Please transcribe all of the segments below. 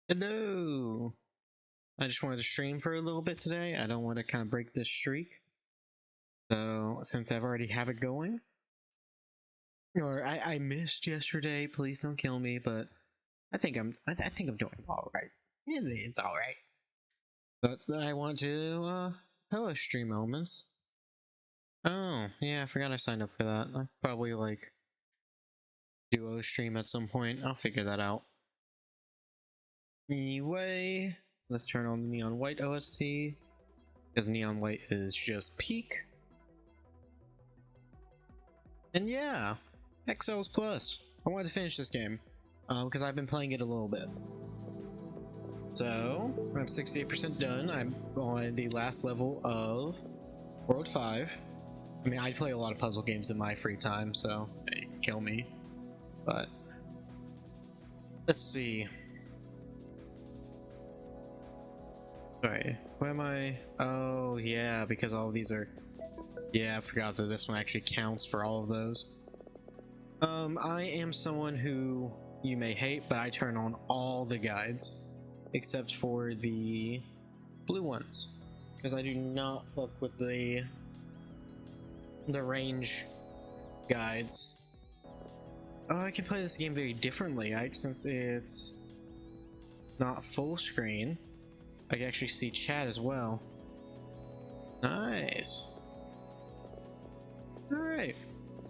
Hello! I just wanted to stream for a little bit today. I don't want to kind of break this streak. So, since I've already have it going, or I missed yesterday, please don't kill me, but I think I'm doing alright. It's alright. But I want to, hello stream elements. Oh, yeah, I forgot I signed up for that. I'll probably, like, duo stream at some point. I'll figure that out. Anyway, let's turn on the Neon White OST, because Neon White is just peak. And yeah, Hexcells Plus. I wanted to finish this game, because I've been playing it a little bit. So, I'm 68% done. I'm on the last level of World 5. I mean, I play a lot of puzzle games in my free time, so hey, kill me. But, let's see. Sorry, where am I? Oh, yeah, because all of these are... Yeah, I forgot that this one actually counts for all of those. I am someone who you may hate, but I turn on all the guides, except for the blue ones, because I do not fuck with the range guides. Oh, I can play this game very differently. Since it's not full screen, I can actually see chat as well. Nice. Alright,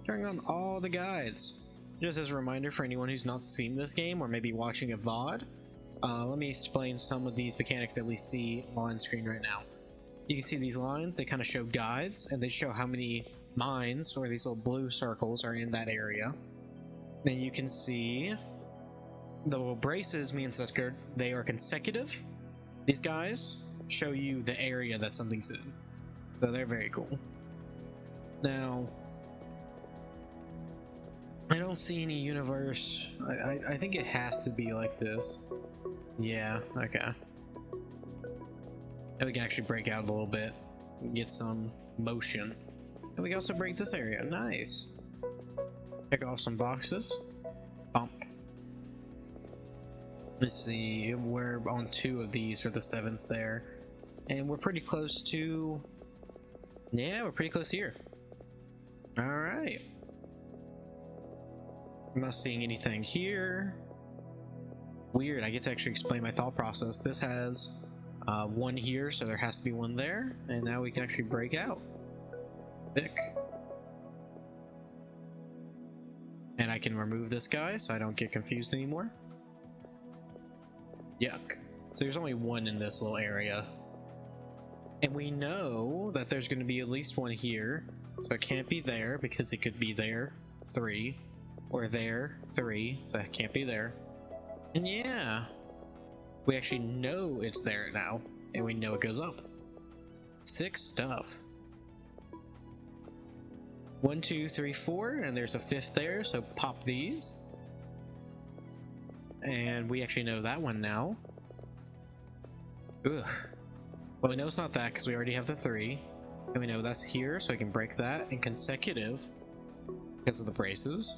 turning on all the guides. Just as a reminder for anyone who's not seen this game or maybe watching a VOD, let me explain some of these mechanics that we see on screen right now. You can see these lines, they kind of show guides, and they show how many mines, or these little blue circles, are in that area. Then you can see the little braces means that they are consecutive. These guys show you the area that something's in. So they're very cool. Now, I don't see any universe. I think it has to be like this. Yeah, okay. And we can actually break out a little bit, get some motion. And we can also break this area. Nice. Check off some boxes. Bump. Let's see, we're on 2 of these for the 7th there. And we're pretty close to... Yeah, we're pretty close here. Alright. I'm not seeing anything here. Weird, I get to actually explain my thought process. This has 1 here, so there has to be 1 there. And now we can actually break out. Sick. And I can remove this guy so I don't get confused anymore. Yuck. So there's only 1 in this little area. And we know that there's going to be at least 1 here. So it can't be there because it could be there. 3. Or there. 3. So it can't be there. And yeah. We actually know it's there now. And we know it goes up. 6 stuff. 1, 2, 3, 4. And there's a 5th there. So pop these. And we actually know that one now. Ugh. Well, we know it's not that because we already have the 3. And we know that's here, so we can break that. And consecutive because of the braces.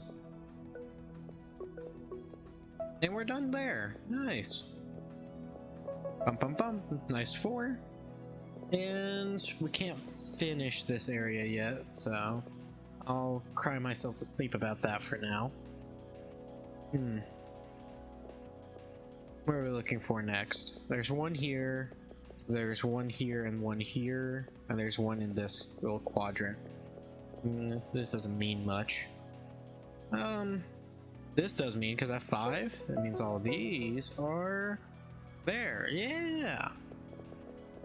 And we're done there. Nice. Bum bum bum. Nice 4. And we can't finish this area yet, so I'll cry myself to sleep about that for now. What are we looking for next? There's 1 here, there's 1 here, and 1 here, and there's 1 in this little quadrant. This doesn't mean much. This does mean, because I have 5, that means all of these are there. Yeah!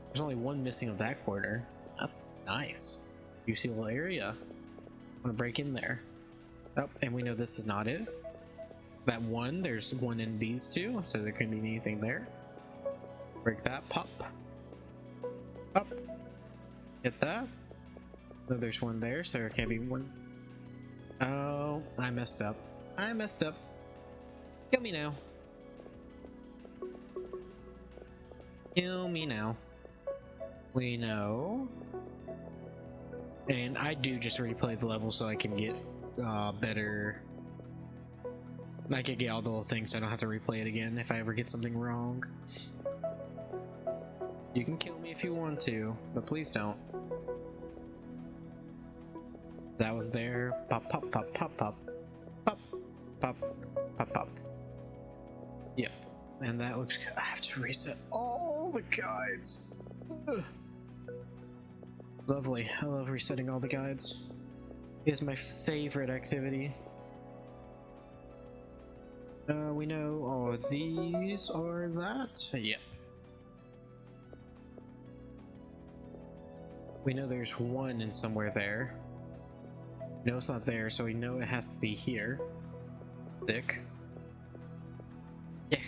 There's only 1 missing of that quarter. That's nice. Juicy little area. I'm gonna break in there. Oh, and we know this is not it. That 1, there's 1 in these 2, so there couldn't be anything there. Break that, pop. Up. Hit that. So there's 1 there, so there can't be 1. Oh, I messed up. I messed up. Kill me now. Kill me now. We know. And I do just replay the level so I can get better I could get all the little things so I don't have to replay it again if I ever get something wrong. You can kill me if you want to, but please don't. That was there. Pop, pop, pop, pop, pop. Pop, pop, pop, pop. Yep. And that looks good. I have to reset all the guides. Ugh. Lovely. I love resetting all the guides. It's my favorite activity. We know all of these are that. Yep. We know there's one in somewhere there. No, it's not there, so we know it has to be here. Thick. Yeah.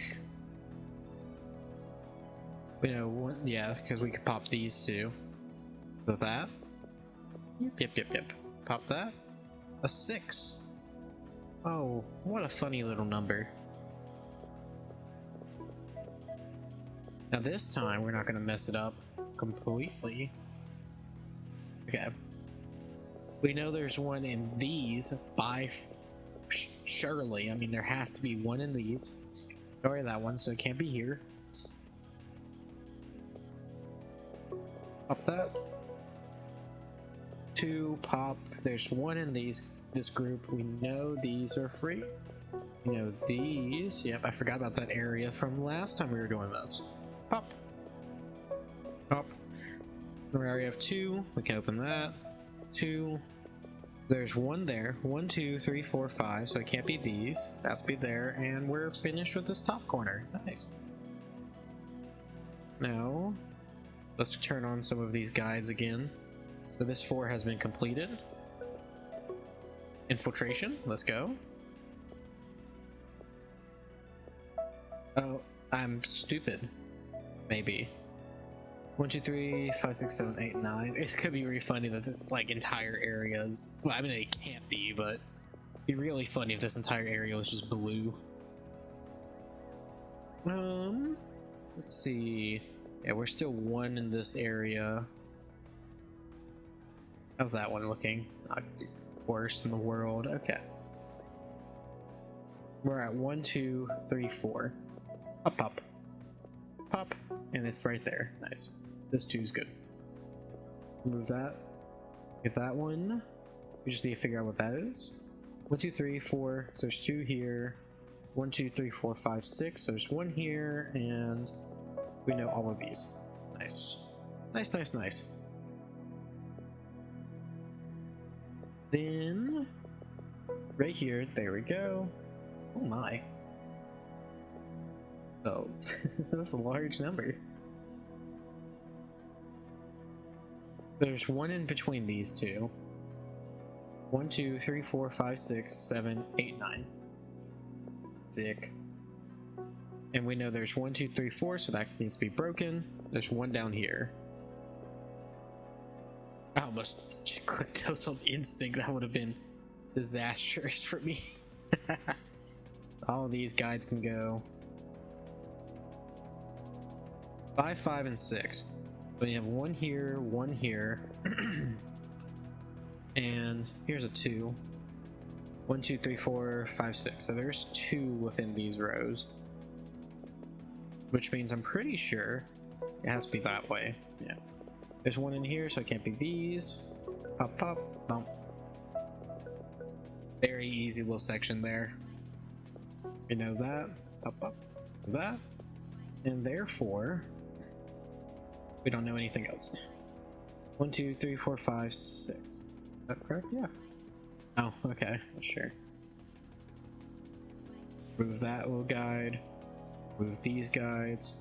We know one, yeah, because we could pop these two. So that. Yep. Pop that. A 6. Oh, what a funny little number. Now this time we're not gonna mess it up completely. Okay. We know there's one in these by surely. I mean, there has to be one in these. Sorry, that one, so it can't be here. Pop that. 2, pop. There's one in this group. We know these are free. We know these. Yep, I forgot about that area from last time we were doing this. Pop. Pop. We already have 2. We can open that. 2. There's one there. 1, 2, 3, 4, 5. So it can't be these. It has to be there. And we're finished with this top corner. Nice. Now, let's turn on some of these guides again. So this 4 has been completed. Infiltration. Let's go. Oh, I'm stupid. Maybe. 1, 2, 3, 5, 6, 7, 8, 9. It could be really funny that this like entire areas. Well, I mean it can't be, but it'd be really funny if this entire area was just blue. Let's see. Yeah, we're still 1 in this area. How's that one looking? Not the worst in the world. Okay. We're at 1, 2, 3, 4. Pop, pop, pop, and it's right there. Nice. This 2 is good. Move that. Get that one. We just need to figure out what that is. 1, 2, 3, 4. So there's 2 here. 1, 2, 3, 4, 5, 6. So there's 1 here, and we know all of these. Nice. Nice. Then right here, there we go. Oh my. Oh, that's a large number. There's 1 in between these 2. 1, 2, 3, 4, 5, 6, 7, 8, 9. Sick. And we know there's 1, 2, 3, 4, so that needs to be broken. There's 1 down here. I almost clicked those on instinct. That would have been disastrous for me. All of these guides can go 5, 5, and 6. So you have 1 here, 1 here, and here's a 2. 1, 2, 3, 4, 5, 6. So there's 2 within these rows, which means I'm pretty sure it has to be that way. Yeah. There's 1 in here, so it can't be these. Pop, pop, bump. Very easy little section there. You know that. Pop, pop, that, and therefore we don't know anything else. 1, 2, 3, 4, 5, 6. Is that correct? Yeah. Oh, okay. Sure. Move that little guide. Move these guides.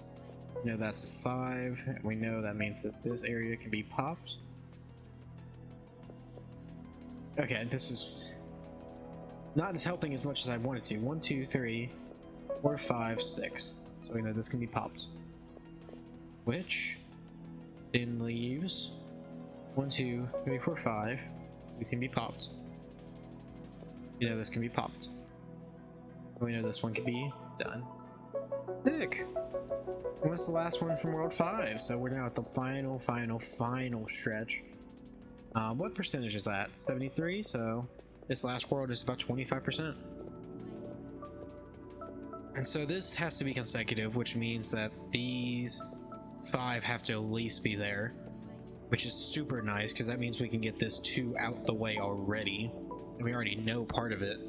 We know that's a 5. And we know that means that this area can be popped. Okay, this is not as helping as much as I wanted to. 1, 2, 3, 4, 5, 6. So we know this can be popped. Which then leaves 1, 2, 3, 4, 5. These can be popped. You know this can be popped. We know this one can be done. Sick! And that's the last one from World 5, so we're now at the final stretch. What percentage is that? 73, so this last world is about 25%. And so this has to be consecutive, which means that these 5 have to at least be there, which is super nice because that means we can get this 2 out the way already. And we already know part of it.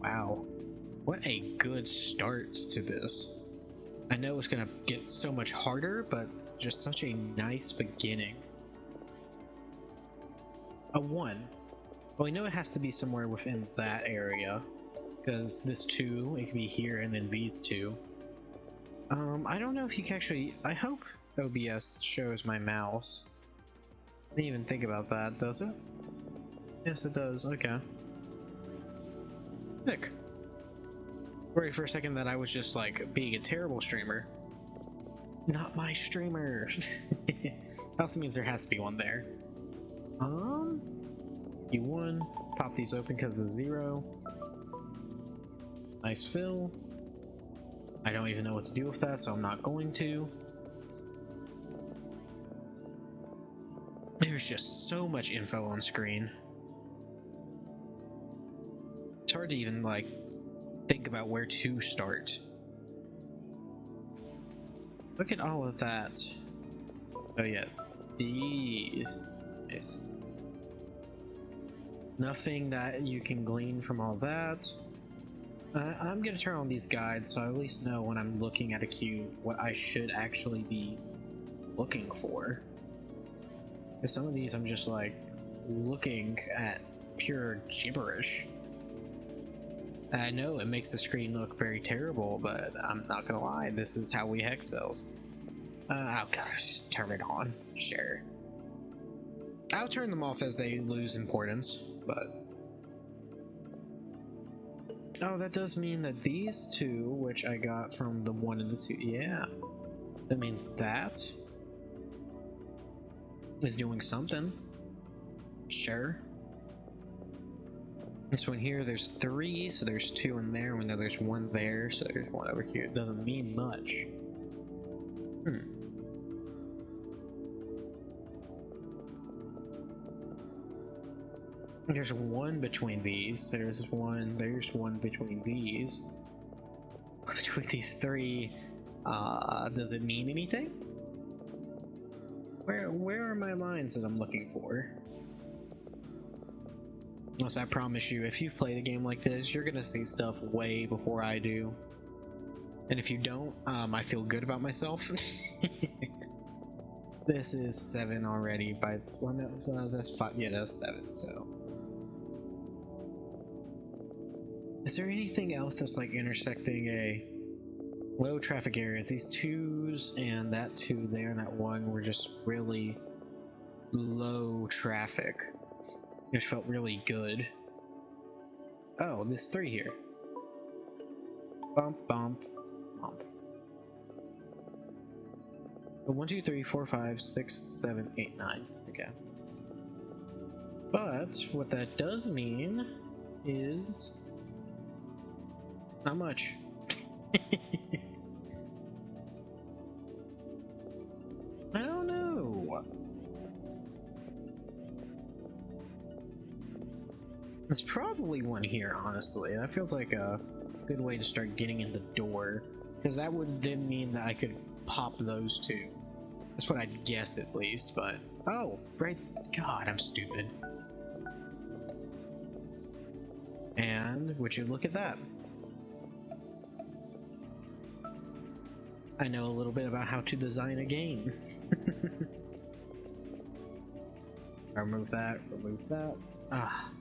Wow. What a good start to this. I know it's gonna get so much harder, but just such a nice beginning. A 1. Well, we know it has to be somewhere within that area, because this 2, it can be here, and then these 2. I don't know if you can actually... I hope OBS shows my mouse. I didn't even think about that, does it? Yes, it does. Okay. Sick. Worried for a second that I was just like being a terrible streamer. Not my streamer. Also means there has to be one there. U1. Pop these open because of the 0. Nice fill. I don't even know what to do with that, so I'm not going to. There's just so much info on screen. It's hard to even like think about where to start. Look at all of that. Oh yeah, these. Nice. Nothing that you can glean from all that. I'm gonna turn on these guides so I at least know when I'm looking at a cube what I should actually be looking for. Because some of these I'm just like looking at pure gibberish. I know it makes the screen look very terrible, but I'm not gonna lie, this is how we Hexcells. Oh gosh, turn it on, sure. I'll turn them off as they lose importance, but... Oh, that does mean that these 2, which I got from the 1 and the 2, yeah. That means that is doing something. Sure. This one here, there's 3, so there's 2 in there. We know there's 1 there, so there's 1 over here. It doesn't mean much. There's 1 between these. There's 1 between these. Between these 3, does it mean anything? Where are my lines that I'm looking for? Unless I promise you, if you've played a game like this, you're gonna see stuff way before I do. And if you don't, I feel good about myself. This is 7 already, but it's that's 5. Yeah, that's 7. So, is there anything else that's like intersecting a low traffic areas? These 2s and that 2 there and that 1 were just really low traffic. It felt really good. Oh, this 3 here. Bump, bump, bump. 1, 2, 3, 4, 5, 6, 7, 8, 9. Okay. But what that does mean is not much. I don't know. There's probably 1 here, honestly. That feels like a good way to start getting in the door, because that would then mean that I could pop those 2. That's what I'd guess, at least, but... Oh, right. God, I'm stupid. And would you look at that? I know a little bit about how to design a game. Remove that, remove that. Ah,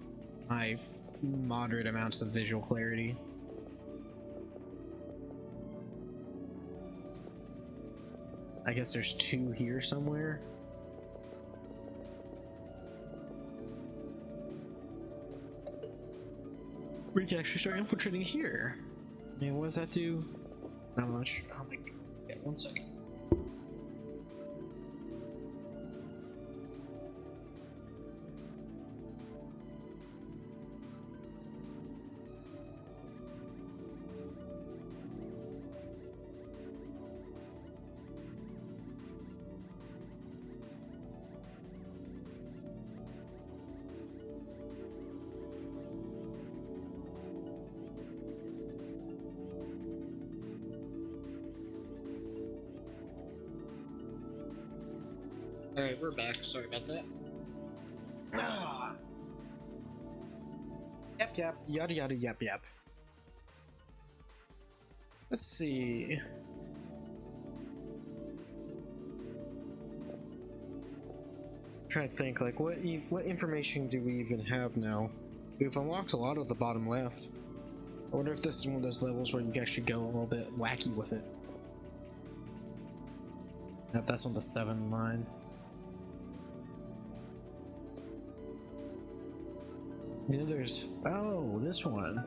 my moderate amounts of visual clarity. I guess there's 2 here somewhere. We can actually start infiltrating here. And what does that do? Not much. Oh my god. Yeah, 1 second. Alright, we're back. Sorry about that. Ah. Yep, yada yada yep. Let's see. Trying to think, like, what information do we even have now? We've unlocked a lot of the bottom left. I wonder if this is one of those levels where you can actually go a little bit wacky with it. Yep, that's on the 7 line. You know, there's... Oh, this one.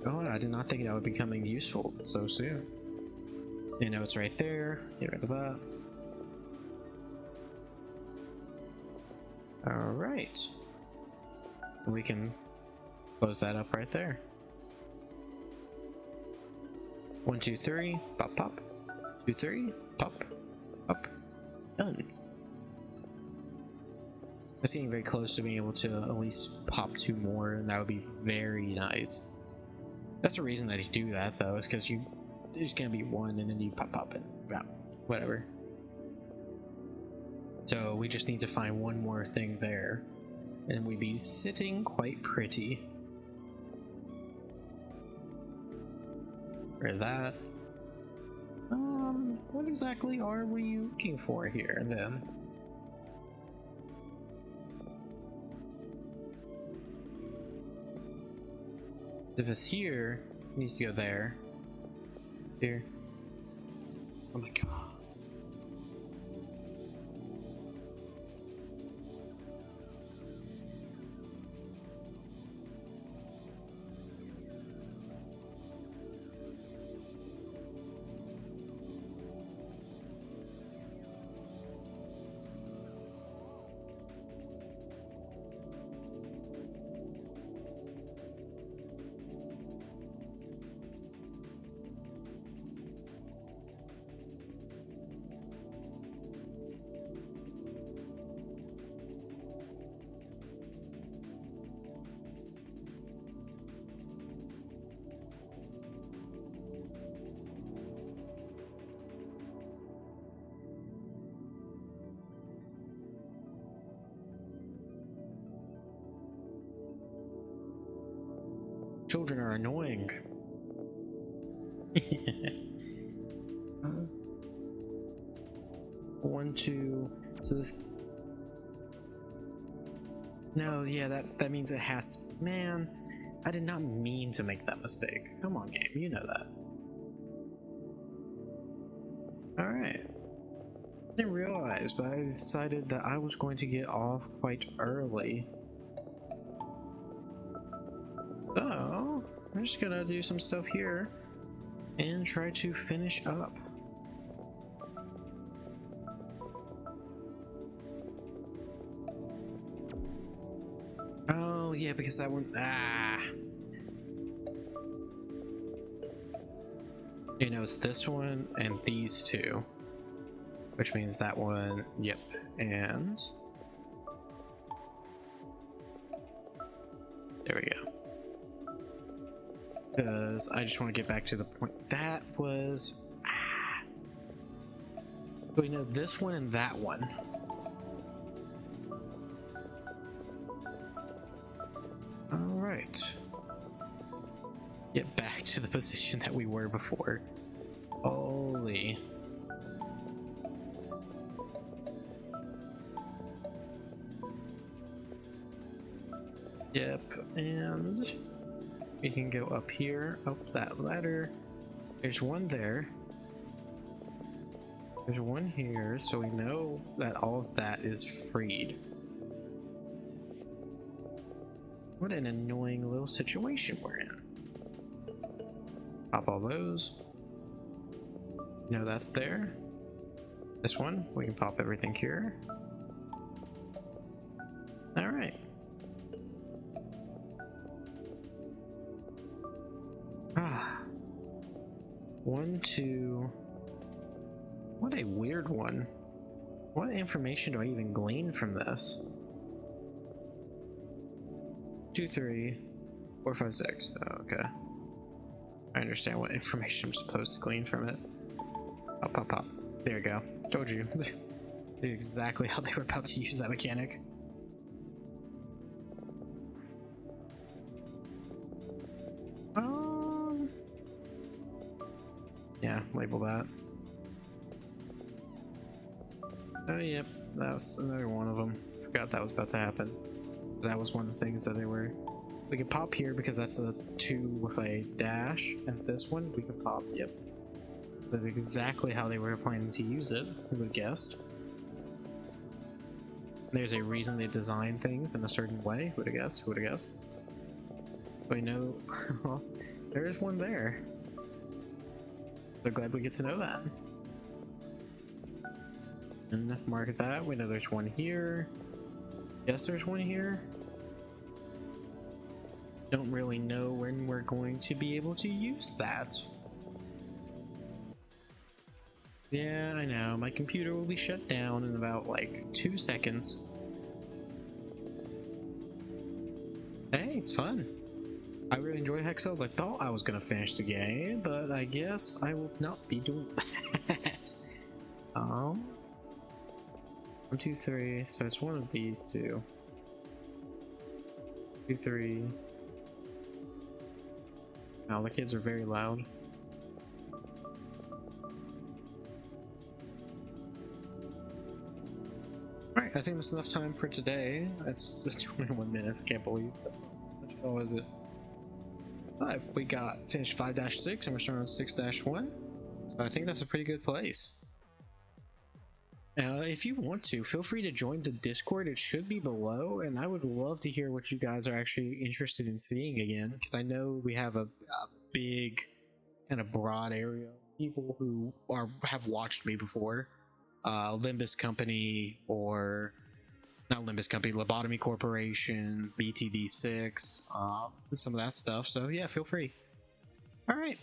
Oh, I did not think that would be becoming useful so soon. You know, it's right there. Get rid of that. Alright. We can close that up right there. 1, 2, 3, pop, pop. 2, 3, pop, pop. Done. It's getting very close to being able to at least pop 2 more, and that would be very nice. That's the reason that you do that, though, is because there's gonna be 1, and then you pop it. Yeah, whatever. So we just need to find 1 more thing there, and we'd be sitting quite pretty. For that. What exactly are we looking for here, then? If it's here, it needs to go there. Here. Oh my god. Children are annoying. 1, 2. So this. No, yeah, that means it has. Man, I did not mean to make that mistake. Come on, game, you know that. All right. I didn't realize, but I decided that I was going to get off quite early. So, I'm just gonna do some stuff here and try to finish up. Oh, yeah, because that one... You know, it's this one and these 2. Which means that one, yep, and... There we go. Because I just want to get back to the point. That was... So we know this one and that one. Alright. Get back to the position that we were before. Holy. Yep, and... we can go up here, up that ladder. There's one there. There's one here, so we know that all of that is freed. What an annoying little situation we're in. Pop all those. You know that's there. This one, we can pop everything here. Alright. Ah. 1, 2. What a weird one. What information do I even glean from this? 2, 3, 4, 5, 6. Oh, okay. I understand what information I'm supposed to glean from it. Pop, pop, pop. There you go. Told you. Exactly how they were about to use that mechanic. Yeah, label that. Oh, yep, that was another one of them. Forgot that was about to happen. That was one of the things that they were. We can pop here because that's a 2 with a dash, and this one we can pop. Yep, that's exactly how they were planning to use it. Who would have guessed? There's a reason they design things in a certain way. Who would have guessed? Who would have guessed? We know. Well, there is one there. So glad we get to know that. And mark that. We know there's one here. Yes, there's one here. Don't really know when we're going to be able to use that. Yeah, I know. My computer will be shut down in about like 2 seconds. Hey, it's fun. I really enjoy Hexcells. I thought I was gonna finish the game, but I guess I will not be doing that. 1, 2, 3. So it's one of these two. 2, 3. Now the kids are very loud. Alright, I think that's enough time for today. It's 21 minutes, I can't believe it. What was it? We got finished 5-6 and we're starting on 6-1. So I think that's a pretty good place. If you want to, feel free to join the Discord. It should be below, and I would love to hear what you guys are actually interested in seeing again, because I know we have a big kind of broad area of people who have watched me before. Limbus Company, or not Limbus Company, Lobotomy Corporation, BTD6, some of that stuff. So yeah, feel free. All right.